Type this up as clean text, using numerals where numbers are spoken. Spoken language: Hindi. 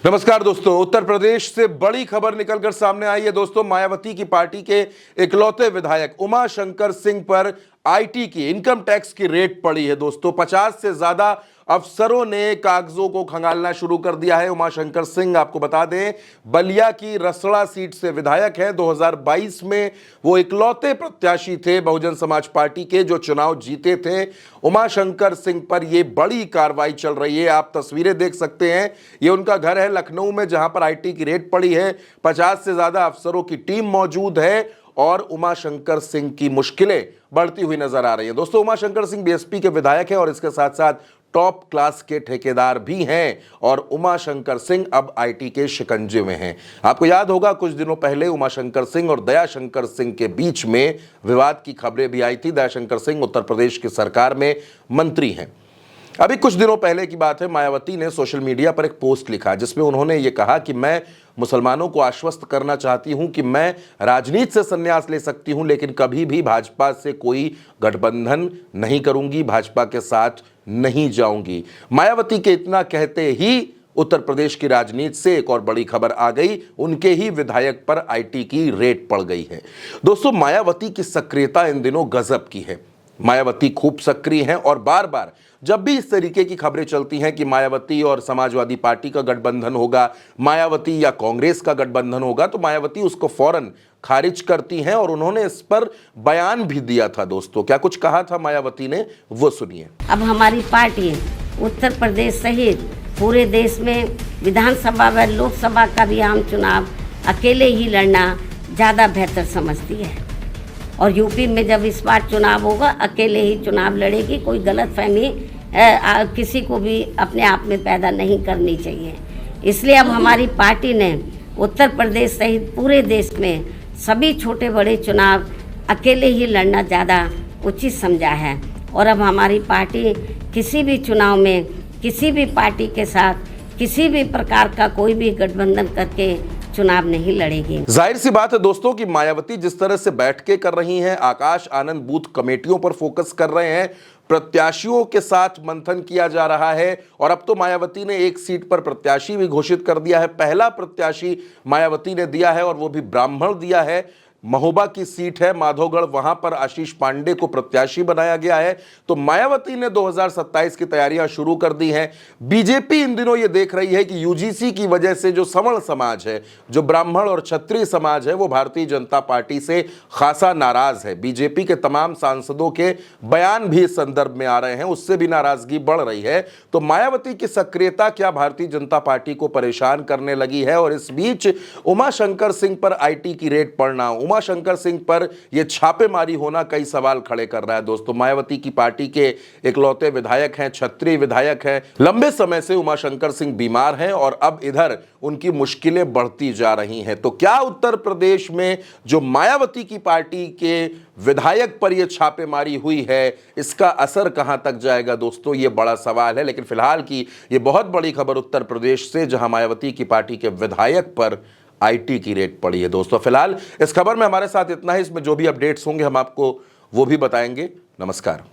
नमस्कार दोस्तों, उत्तर प्रदेश से बड़ी खबर निकलकर सामने आई है दोस्तों। मायावती की पार्टी के इकलौते विधायक उमाशंकर सिंह पर आईटी की इनकम टैक्स की रेड पड़ी है दोस्तों। 50 से ज्यादा अफसरों ने कागजों को खंगालना शुरू कर दिया है। उमाशंकर सिंह, आपको बता दें, बलिया की रसड़ा सीट से विधायक हैं। 2022 में वो इकलौते प्रत्याशी थे बहुजन समाज पार्टी के जो चुनाव जीते थे। उमाशंकर सिंह पर यह बड़ी कार्रवाई चल रही है। आप तस्वीरें देख सकते हैं, ये उनका घर है लखनऊ में, जहां पर आईटी की रेड पड़ी है। 50 से ज्यादा अफसरों की टीम मौजूद है और उमाशंकर सिंह की मुश्किलें बढ़ती हुई नजर आ रही हैं। दोस्तों, उमाशंकर सिंह बीएसपी के विधायक हैं और इसके साथ साथ टॉप क्लास के ठेकेदार भी हैं और उमाशंकर सिंह अब आईटी के शिकंजे में हैं। आपको याद होगा, कुछ दिनों पहले उमाशंकर सिंह और दयाशंकर सिंह के बीच में विवाद की खबरें भी आई थी। दयाशंकर सिंह उत्तर प्रदेश की सरकार में मंत्री हैं। अभी कुछ दिनों पहले की बात है, मायावती ने सोशल मीडिया पर एक पोस्ट लिखा जिसमें उन्होंने ये कहा कि मैं मुसलमानों को आश्वस्त करना चाहती हूं कि मैं राजनीति से संन्यास ले सकती हूं, लेकिन कभी भी भाजपा से कोई गठबंधन नहीं करूंगी, भाजपा के साथ नहीं जाऊंगी। मायावती के इतना कहते ही उत्तर प्रदेश की राजनीति से एक और बड़ी खबर आ गई। उनके ही विधायक पर आईटी की रेड पड़ गई है। दोस्तों, मायावती की सक्रियता इन दिनों गजब की है। मायावती खूब सक्रिय हैं और बार बार जब भी इस तरीके की खबरें चलती हैं कि मायावती और समाजवादी पार्टी का गठबंधन होगा, मायावती या कांग्रेस का गठबंधन होगा, तो मायावती उसको फौरन खारिज करती हैं और उन्होंने इस पर बयान भी दिया था। दोस्तों, क्या कुछ कहा था मायावती ने, वो सुनिए। अब हमारी पार्टी उत्तर प्रदेश सहित पूरे देश में विधानसभा व लोकसभा का भी आम चुनाव अकेले ही लड़ना ज़्यादा बेहतर समझती है और यूपी में जब इस बार चुनाव होगा अकेले ही चुनाव लड़ेगी। कोई गलतफहमी किसी को भी अपने आप में पैदा नहीं करनी चाहिए। इसलिए अब हमारी पार्टी ने उत्तर प्रदेश सहित पूरे देश में सभी छोटे बड़े चुनाव अकेले ही लड़ना ज़्यादा उचित समझा है और अब हमारी पार्टी किसी भी चुनाव में किसी भी पार्टी के साथ किसी भी प्रकार का कोई भी गठबंधन करके चुनाव नहीं लड़ेगी। जाहिर सी बात है दोस्तों कि मायावती जिस तरह से बैठकें कर रही हैं, आकाश आनंद बूथ कमेटियों पर फोकस कर रहे हैं, प्रत्याशियों के साथ मंथन किया जा रहा है और अब तो मायावती ने एक सीट पर प्रत्याशी भी घोषित कर दिया है। पहला प्रत्याशी मायावती ने दिया है और वो भी ब्राह्मण दिया है। महोबा की सीट है माधोगढ़, वहां पर आशीष पांडे को प्रत्याशी बनाया गया है। तो मायावती ने 2027 की तैयारियां शुरू कर दी हैं। बीजेपी इन दिनों यह देख रही है कि यूजीसी की वजह से जो सवर्ण समाज है, जो ब्राह्मण और क्षत्रिय समाज है, वो भारतीय जनता पार्टी से खासा नाराज है। बीजेपी के तमाम सांसदों के बयान भी इस संदर्भ में आ रहे हैं, उससे भी नाराजगी बढ़ रही है। तो मायावती की सक्रियता क्या भारतीय जनता पार्टी को परेशान करने लगी है? और इस बीच उमाशंकर सिंह पर आईटी की रेड पड़ना, उमाशंकर सिंह पर यह छापेमारी होना कई सवाल खड़े कर रहा है। दोस्तों, मायावती की पार्टी के इकलौते विधायक हैं, क्षत्रिय विधायक हैं। लंबे समय से उमाशंकर सिंह बीमार हैं और अब इधर उनकी मुश्किलें बढ़ती जा रही हैं। तो क्या उत्तर प्रदेश में जो मायावती की पार्टी के विधायक पर यह छापेमारी हुई है, इसका असर कहां तक जाएगा? दोस्तों, यह बड़ा सवाल है। लेकिन फिलहाल की यह बहुत बड़ी खबर उत्तर प्रदेश से, जहां मायावती की पार्टी के विधायक पर आईटी की रेड पड़ी है। दोस्तों, फिलहाल इस खबर में हमारे साथ इतना ही। इसमें जो भी अपडेट्स होंगे हम आपको वो भी बताएंगे। नमस्कार।